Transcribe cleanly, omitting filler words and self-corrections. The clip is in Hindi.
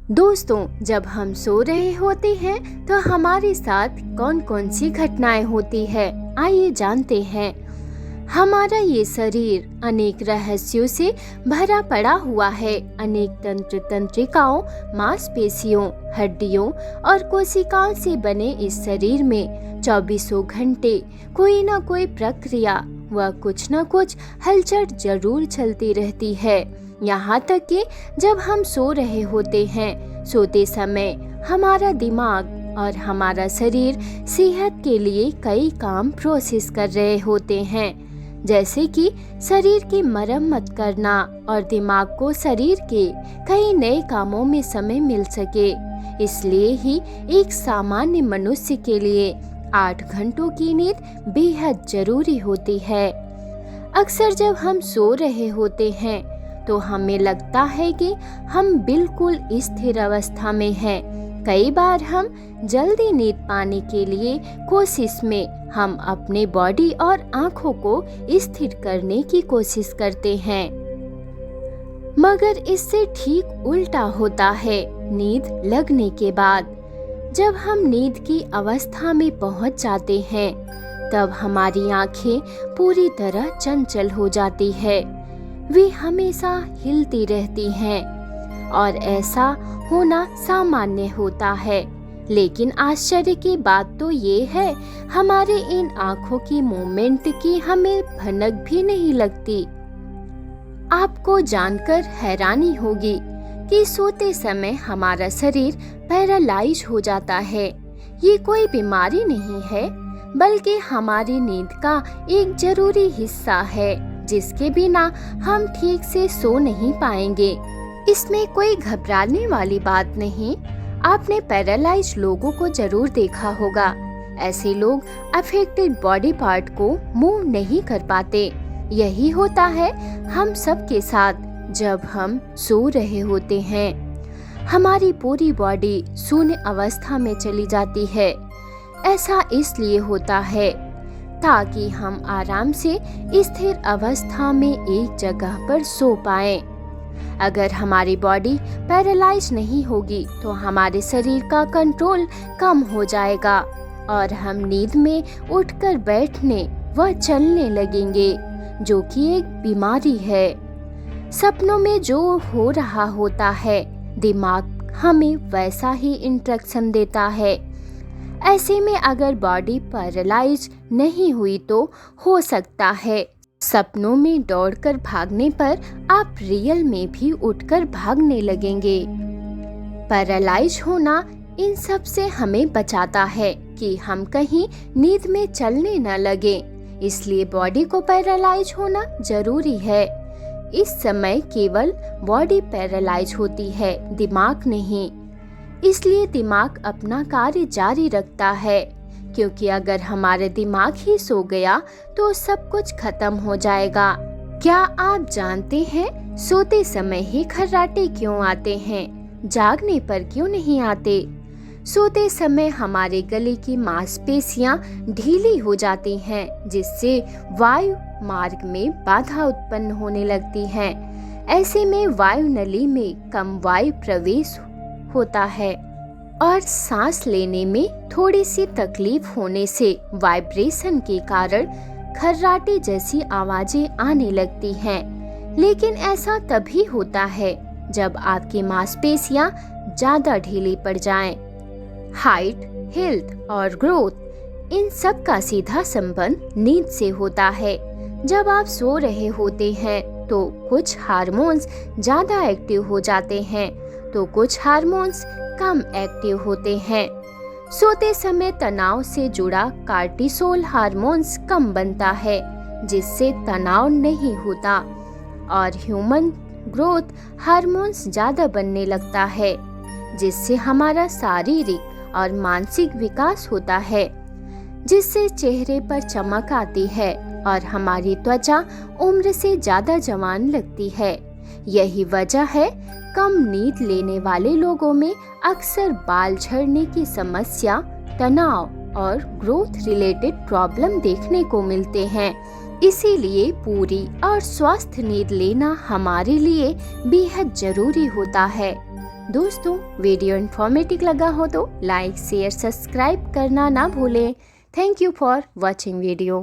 दोस्तों, जब हम सो रहे होते हैं तो हमारे साथ कौन कौन सी घटनाएं होती है, आइए जानते हैं। हमारा ये शरीर अनेक रहस्यों से भरा पड़ा हुआ है। अनेक तंत्रिकाओं, मांसपेशियों, हड्डियों और कोशिकाओं से बने इस शरीर में चौबीसों घंटे कोई ना कोई प्रक्रिया व कुछ न कुछ हलचल जरूर चलती रहती है। यहाँ तक कि जब हम सो रहे होते हैं, सोते समय हमारा दिमाग और हमारा शरीर सेहत के लिए कई काम प्रोसेस कर रहे होते हैं, जैसे कि शरीर की मरम्मत करना और दिमाग को शरीर के कई नए कामों में समय मिल सके। इसलिए ही एक सामान्य मनुष्य के लिए 8 घंटों की नींद बेहद जरूरी होती है। अक्सर जब हम सो रहे होते हैं तो हमें लगता है कि हम बिल्कुल स्थिर अवस्था में हैं। कई बार हम जल्दी नींद पाने के लिए कोशिश में हम अपने बॉडी और आंखों को स्थिर करने की कोशिश करते हैं, मगर इससे ठीक उल्टा होता है। नींद लगने के बाद जब हम नींद की अवस्था में पहुंच जाते हैं, तब हमारी आंखें पूरी तरह चंचल हो जाती है। वे हमेशा हिलती रहती हैं और ऐसा होना सामान्य होता है। लेकिन आश्चर्य की बात तो ये है, हमारे इन आँखों की मूवमेंट की हमें भनक भी नहीं लगती। आपको जानकर हैरानी होगी कि सोते समय हमारा शरीर पैरालाइज हो जाता है। ये कोई बीमारी नहीं है, बल्कि हमारी नींद का एक जरूरी हिस्सा है, जिसके बिना हम ठीक से सो नहीं पाएंगे। इसमें कोई घबराने वाली बात नहीं। आपने पैरालाइज लोगों को जरूर देखा होगा। ऐसे लोग अफेक्टेड बॉडी पार्ट को मूव नहीं कर पाते। यही होता है हम सब के साथ जब हम सो रहे होते हैं। हमारी पूरी बॉडी शून्य अवस्था में चली जाती है। ऐसा इसलिए होता है ताकि हम आराम से स्थिर अवस्था में एक जगह पर सो पाएं। अगर हमारी बॉडी पैरालाइज नहीं होगी तो हमारे शरीर का कंट्रोल कम हो जाएगा और हम नींद में उठकर बैठने व चलने लगेंगे, जो कि एक बीमारी है। सपनों में जो हो रहा होता है, दिमाग हमें वैसा ही इंस्ट्रक्शन देता है। ऐसे में अगर बॉडी पैरालाइज नहीं हुई तो हो सकता है सपनों में दौड़कर भागने पर आप रियल में भी उठकर भागने लगेंगे। पैरालाइज होना इन सब से हमें बचाता है कि हम कहीं नींद में चलने न लगे। इसलिए बॉडी को पैरालाइज होना जरूरी है। इस समय केवल बॉडी पैरालाइज होती है, दिमाग नहीं। इसलिए दिमाग अपना कार्य जारी रखता है, क्योंकि अगर हमारा दिमाग ही सो गया तो सब कुछ खत्म हो जाएगा। क्या आप जानते हैं सोते समय ही खर्राटे क्यों आते हैं, जागने पर क्यों नहीं आते? सोते समय हमारे गले की मांसपेशियां ढीली हो जाती हैं, जिससे वायु मार्ग में बाधा उत्पन्न होने लगती है। ऐसे में वायु नली में कम वायु प्रवेश होता है और सांस लेने में थोड़ी सी तकलीफ होने से वाइब्रेशन के कारण खर्राटे जैसी आवाजें आने लगती हैं। लेकिन ऐसा तभी होता है जब आपकी मांसपेशियां ज्यादा ढीली पड़ जाएं। हाइट, हेल्थ और ग्रोथ, इन सब का सीधा संबंध नींद से होता है। जब आप सो रहे होते हैं तो कुछ हार्मोन्स ज्यादा एक्टिव हो जाते हैं तो कुछ हार्मोन्स कम एक्टिव होते हैं। सोते समय तनाव से जुड़ा कार्टिसोल हार्मोन्स कम बनता है, जिससे तनाव नहीं होता, और ह्यूमन ग्रोथ हार्मोन्स ज्यादा बनने लगता है, जिससे हमारा शारीरिक और मानसिक विकास होता है, जिससे चेहरे पर चमक आती है और हमारी त्वचा उम्र से ज्यादा जवान लगती है। यही वजह है कम नींद लेने वाले लोगों में अक्सर बाल झड़ने की समस्या, तनाव और ग्रोथ रिलेटेड प्रॉब्लम देखने को मिलते हैं। इसीलिए पूरी और स्वस्थ नींद लेना हमारे लिए बेहद जरूरी होता है। दोस्तों, वीडियो इन्फॉर्मेटिव लगा हो तो लाइक शेयर सब्सक्राइब करना ना भूलें। Thank you for watching video.